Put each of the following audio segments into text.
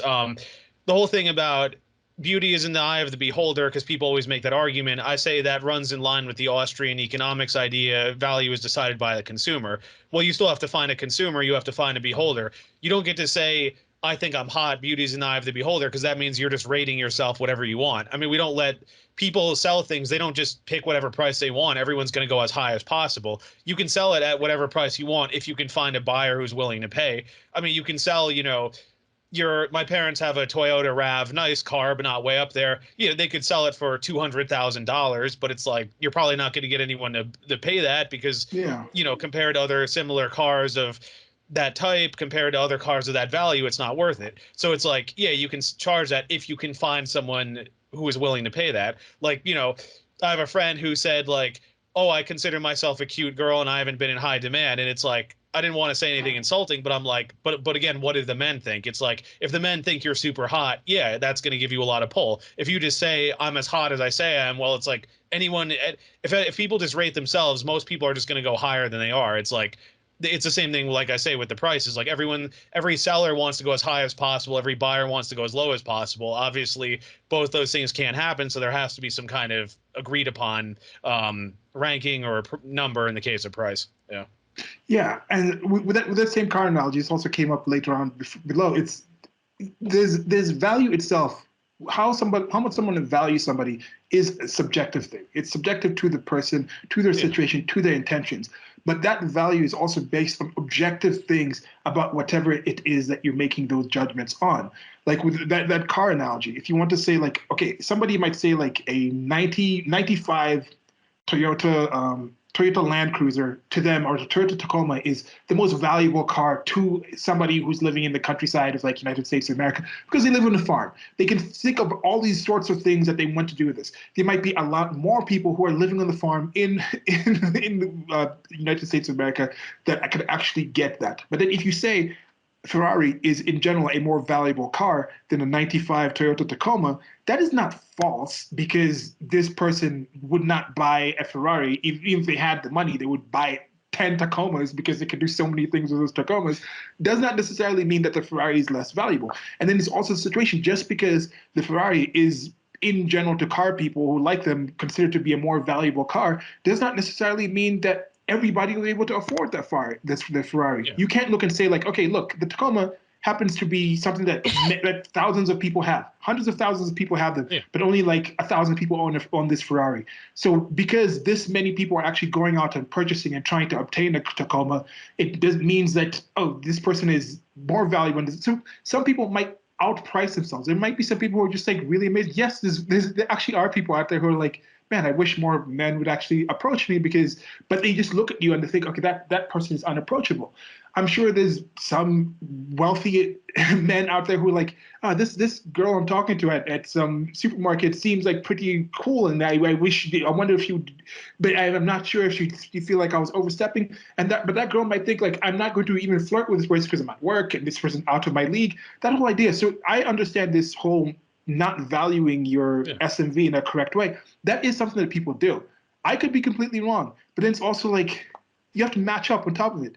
Um, the whole thing about beauty is in the eye of the beholder, because people always make that argument. I say that runs in line with the Austrian economics idea. Value is decided by the consumer. Well, you still have to find a consumer. You have to find a beholder. You don't get to say, I think I'm hot. Beauty's in the eye of the beholder, because that means you're just rating yourself whatever you want. I mean, we don't let people sell things. They don't just pick whatever price they want. Everyone's going to go as high as possible. You can sell it at whatever price you want if you can find a buyer who's willing to pay. I mean, you can sell, your my parents have a Toyota RAV, nice car, but not way up there. They could sell it for $200,000, but it's like you're probably not going to get anyone to pay that, because Yeah. compared to other similar cars of that type, compared to other cars of that value, it's not worth it. So it's like, yeah, you can charge that if you can find someone who is willing to pay that. Like, I have a friend who said, like, oh, I consider myself a cute girl and I haven't been in high demand. And it's like, I didn't want to say anything insulting, but I'm like, but again, what do the men think? It's like, if the men think you're super hot, yeah, that's going to give you a lot of pull. If you just say I'm as hot as I say I am, well, it's like anyone. If people just rate themselves, most people are just going to go higher than they are. It's like it's the same thing, like I say, with the prices. Like every seller wants to go as high as possible. Every buyer wants to go as low as possible. Obviously, both those things can't happen. So there has to be some kind of agreed upon ranking or number in the case of price. Yeah. Yeah, and with that same car analogy, this also came up later on below. There's value itself. How much someone values somebody is a subjective thing. It's subjective to the person, to their situation, to their intentions. But that value is also based on objective things about whatever it is that you're making those judgments on. Like with that car analogy, if you want to say, like, okay, somebody might say like a 95 Toyota Land Cruiser to them, or the Toyota Tacoma, is the most valuable car to somebody who's living in the countryside of, like, United States of America, because they live on a farm. They can think of all these sorts of things that they want to do with this. There might be a lot more people who are living on the farm in the United States of America that could actually get that. But then if you say Ferrari is in general a more valuable car than a 95 Toyota Tacoma, that is not false, because this person would not buy a Ferrari. Even if they had the money, they would buy 10 Tacomas because they could do so many things with those Tacomas. Does not necessarily mean that the Ferrari is less valuable. And then there's also a situation, just because the Ferrari is in general, to car people who like them, considered to be a more valuable car, does not necessarily mean that everybody will be able to afford the Ferrari. Yeah. You can't look and say, like, okay, look, the Tacoma happens to be something that thousands of people have. Hundreds of thousands of people have them, but only like 1,000 people own this Ferrari. So because this many people are actually going out and purchasing and trying to obtain a Tacoma, it means that, oh, this person is more valuable. So some people might outprice themselves. There might be some people who are just like really amazed. Yes, there actually are people out there who are like, man, I wish more men would actually approach me, but they just look at you and they think, okay, that person is unapproachable. I'm sure there's some wealthy men out there who are like, oh, this girl I'm talking to at some supermarket seems like pretty cool, and I wonder if you, but I'm not sure if you feel like I was overstepping, but that girl might think like, I'm not going to even flirt with this person because I'm at work and this person out of my league. That whole idea. So I understand this whole not valuing your SMV in a correct way. That is something that people do. I could be completely wrong, but then it's also like, you have to match up on top of it.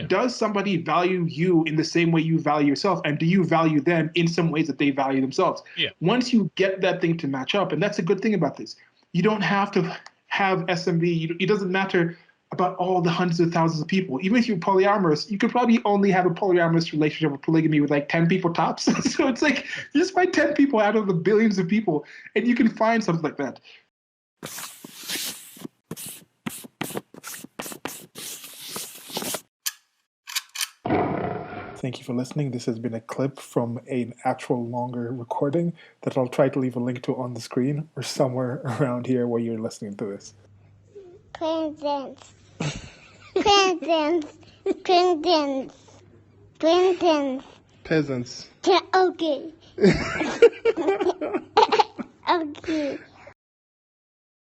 Does somebody value you in the same way you value yourself? And do you value them in some ways that they value themselves? Yeah. Once you get that thing to match up, and that's a good thing about this, you don't have to have SMV. It doesn't matter about all the hundreds of thousands of people. Even if you're polyamorous, you could probably only have a polyamorous relationship or polygamy with like 10 people tops. So it's like, just find 10 people out of the billions of people, and you can find something like that. Thank you for listening. This has been a clip from an actual longer recording that I'll try to leave a link to on the screen or somewhere around here where you're listening to this. Presents. Presents. Presents. Presents. Peasants. Okay. Okay.